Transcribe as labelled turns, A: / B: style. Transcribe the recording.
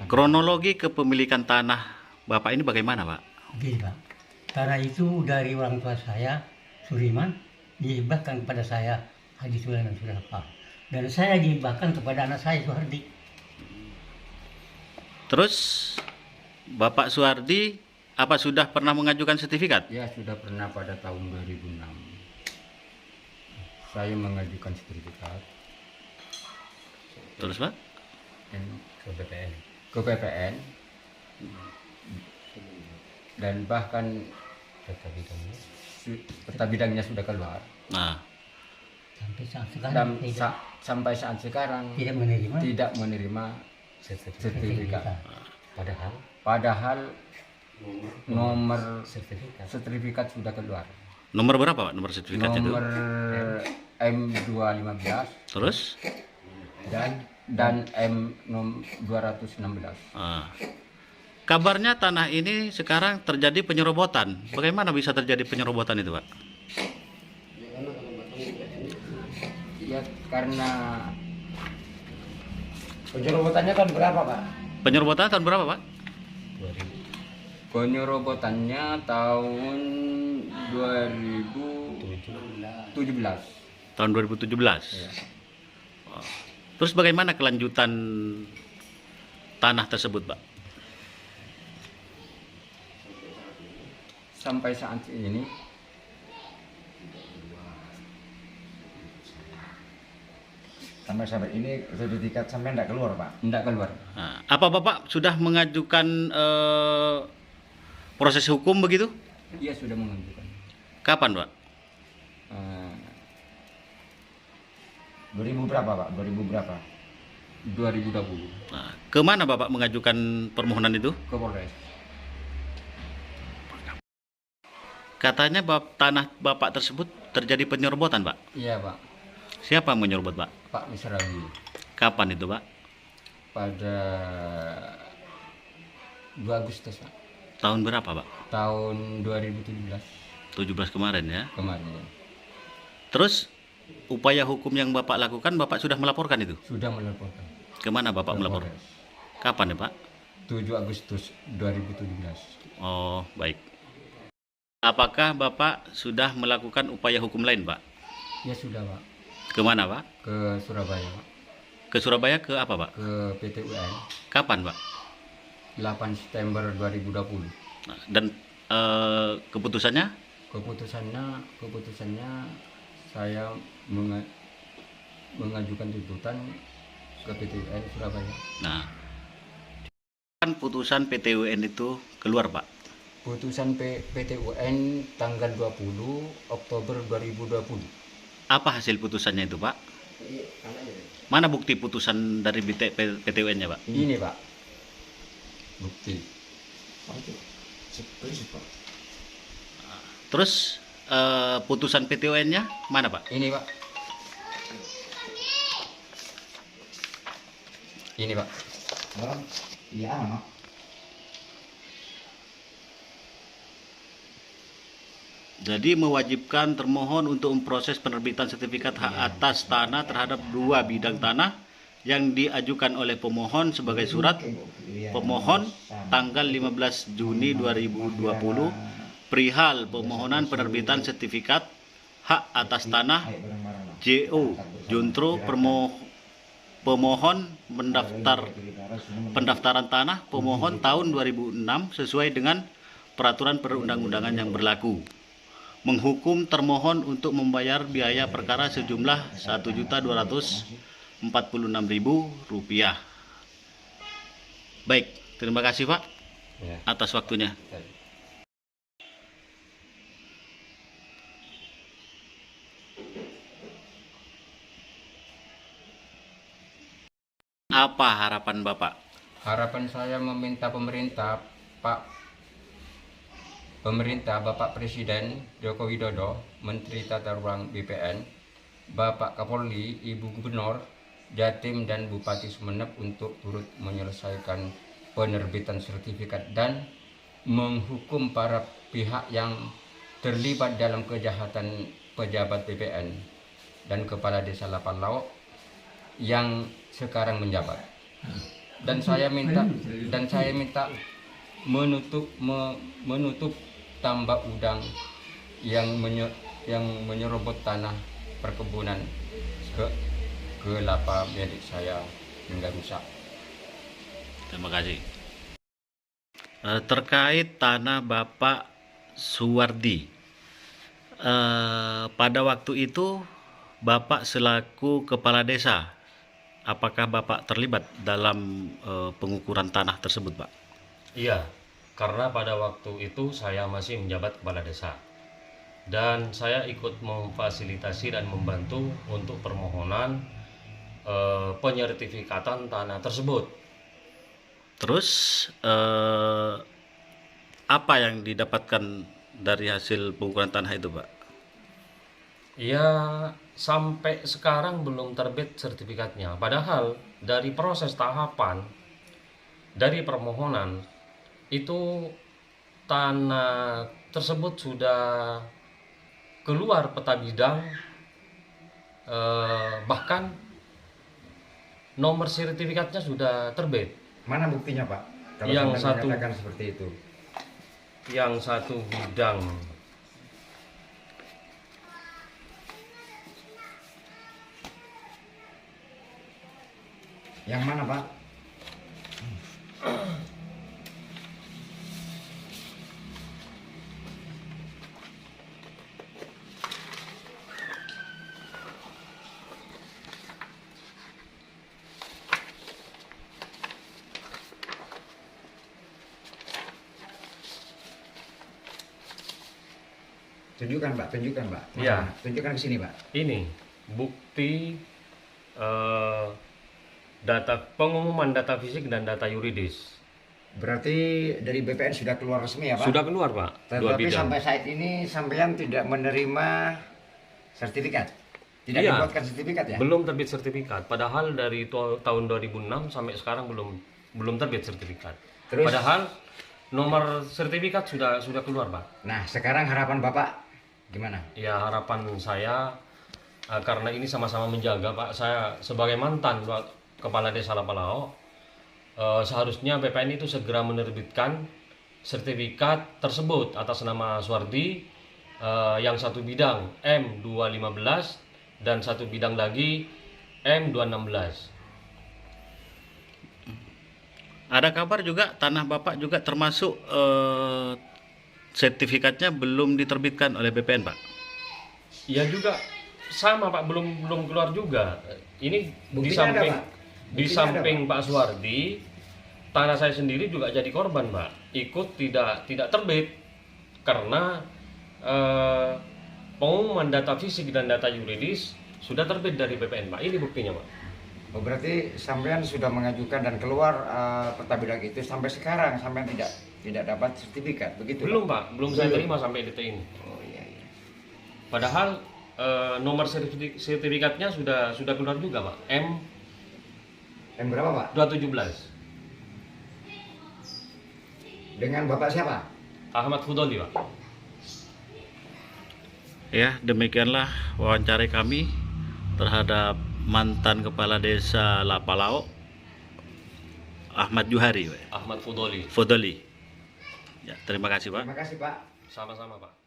A: Kronologi kepemilikan tanah Bapak ini bagaimana, Pak?
B: Begini Pak, tanah itu dari orang tua saya, Suriman, dihibahkan kepada saya, Haji Sulaiman Sudapa. Dan saya dihibahkan kepada anak saya, Suhardi.
A: Terus Bapak Suhardi apa sudah pernah mengajukan sertifikat?
C: Ya, sudah pernah pada tahun 2006. Saya mengajukan sertifikat
A: Terus, Pak?
C: ke PPN dan bahkan peta bidangnya sudah keluar.
A: Nah,
B: Sampai saat
C: Dan
B: sekarang tidak,
C: sampai saat sekarang
B: tidak menerima
C: sertifikat.
B: Padahal
C: Nomor sertifikat sudah keluar.
A: nomor berapa, Pak? Nomor sertifikatnya itu?
C: Nomor M215
A: Terus?
C: dan M216.
A: Kabarnya tanah ini sekarang terjadi penyerobotan. Bagaimana bisa terjadi penyerobotan itu, Pak?
C: Ya, karena
D: Penyerobotannya tahun berapa, Pak?
A: Penyerobotan tahun berapa, Pak?
C: penyerobotannya tahun 2017.
A: Tahun 2017.
C: Ya.
A: Terus bagaimana kelanjutan tanah tersebut, Pak?
C: Sampai saat ini
D: Sampai ini sertifikat sampai enggak keluar, Pak?
C: tidak keluar.
A: Nah, apa Bapak sudah mengajukan proses hukum begitu?
C: Dia sudah mengajukan.
A: Kapan, Pak?
D: 2000 berapa, Pak? 2000 berapa?
C: 2020
A: Nah, kemana Bapak mengajukan permohonan itu?
C: ke Polres.
A: Katanya tanah Bapak tersebut terjadi penyerobotan, Pak.
C: Iya, Pak.
A: Siapa yang menyerobot, Pak?
C: Pak Misrawi.
A: Kapan itu, Pak?
C: Pada 2 Agustus, Pak.
A: Tahun berapa, Pak?
C: Tahun 2017
A: 17 kemarin ya.
C: kemarin.
A: Terus upaya hukum yang Bapak lakukan, Bapak sudah melaporkan itu?
C: Sudah melaporkan.
A: Kemana Bapak
C: ke
A: melapor?
C: Polres.
A: Kapan ya, Pak?
C: 7 Agustus 2017.
A: Oh, baik. Apakah Bapak sudah melakukan upaya hukum lain, Pak?
C: Ya sudah, Pak.
A: Kemana, Pak?
C: Ke Surabaya, Pak.
A: Ke Surabaya ke apa, Pak?
C: Ke PT UN
A: Kapan, Pak?
C: 8 September 2020.
A: Nah, dan keputusannya?
C: Keputusannya saya mengajukan tuntutan ke PT UN Surabaya.
A: Nah, kan putusan PT UN itu keluar, Pak.
C: Putusan PT UN tanggal 20 Oktober 2020.
A: Apa hasil putusannya itu, Pak? Mana bukti putusan dari PT UN-nya, Pak?
C: Ini, Pak, bukti.
A: Terus putusan PT UN-nya mana, Pak?
C: Ini, Pak. Ini, Pak.
D: Iya, Mak.
A: Jadi mewajibkan termohon untuk memproses penerbitan sertifikat hak atas tanah terhadap 2 bidang tanah yang diajukan oleh pemohon sebagai surat pemohon tanggal 15 Juni 2020 perihal permohonan penerbitan sertifikat hak atas tanah JO Jontro pemohon pendaftaran tanah pemohon tahun 2006 sesuai dengan peraturan perundang-undangan yang berlaku. Menghukum termohon untuk membayar biaya perkara sejumlah Rp1.246.000. Baik, terima kasih, Pak,
C: Ya.
A: atas waktunya. Apa harapan Bapak?
C: Harapan saya meminta pemerintah Bapak Presiden Joko Widodo, Menteri Tata Ruang BPN, Bapak Kapolri, Ibu Gubernur Jatim dan Bupati Sumeneb untuk turut menyelesaikan penerbitan sertifikat dan menghukum para pihak yang terlibat dalam kejahatan pejabat BPN dan Kepala Desa Lapan Lauk yang sekarang menjabat. dan saya minta menutup tambak udang yang menyerobot tanah perkebunan ke lapa milik saya hingga rusak.
A: Terima kasih. Terkait tanah Bapak Suwardi, pada waktu itu Bapak selaku kepala desa, apakah Bapak terlibat dalam pengukuran tanah tersebut, Pak?
E: Iya, karena pada waktu itu saya masih menjabat kepala desa dan saya ikut memfasilitasi dan membantu untuk permohonan penyertifikatan tanah tersebut.
A: Terus apa yang didapatkan dari hasil pengukuran tanah itu, Pak?
E: Ya, sampai sekarang belum terbit sertifikatnya. Padahal dari proses tahapan dari permohonan itu tanah tersebut sudah keluar peta bidang, bahkan nomor sertifikatnya sudah terbit.
D: Mana buktinya Pak? Kalau
E: Yang
D: sampai
E: satu.
D: menyatakan seperti itu.
E: Yang satu bidang
D: Yang mana Pak? Tunjukkan Pak, tunjukkan Pak. Mana?
E: Iya.
D: Tunjukkan ke sini Pak.
E: ini bukti data pengumuman data fisik dan data yuridis.
D: Berarti dari BPN sudah keluar resmi ya Pak?
E: Sudah keluar, Pak. Dua
D: Tetapi
E: bidang.
D: sampai saat ini sampean tidak menerima sertifikat? Tidak
E: Iya.
D: dibuatkan sertifikat ya?
E: Belum terbit sertifikat. Padahal dari tahun 2006 sampai sekarang belum terbit sertifikat.
D: Terus?
E: Padahal nomor sertifikat sudah keluar, Pak.
D: Nah, sekarang harapan Bapak gimana?
E: Ya, harapan saya karena ini sama-sama menjaga, Pak. Saya sebagai mantan kepala desa Lapalao, seharusnya BPN itu segera menerbitkan sertifikat tersebut atas nama Suwardi, yang satu bidang M215 dan satu bidang lagi M216.
A: Ada kabar juga tanah Bapak juga termasuk sertifikatnya belum diterbitkan oleh BPN, Pak?
E: Ya juga sama, Pak, belum keluar juga. Ini di
D: Buktinya ada,
E: samping
D: Pak?
E: di
D: Buktinya
E: samping
D: ada,
E: Pak Suwardi, tanah saya sendiri juga jadi korban, Pak. Ikut tidak terbit karena pengumuman data fisik dan data yuridis sudah terbit dari BPN, Pak. Ini buktinya, Pak.
D: Oh, berarti sampean sudah mengajukan dan keluar peta bidang itu sampai sekarang sampean tidak dapat sertifikat, begitu?
E: Belum, Pak. Belum saya terima sampai detik ini.
D: Oh iya iya.
E: Padahal nomor sertifikatnya sudah keluar juga, Pak.
D: Dan berapa Pak?
E: M217.
D: Dengan Bapak siapa?
E: Ahmad Fudoli, Pak.
A: Ya, demikianlah wawancara kami terhadap mantan kepala desa Lapalao, Ahmad Juhari,
E: Ahmad Fudoli.
A: Fodoli. Ya, terima kasih, Pak.
D: Terima kasih Pak.
E: Sama-sama, Pak.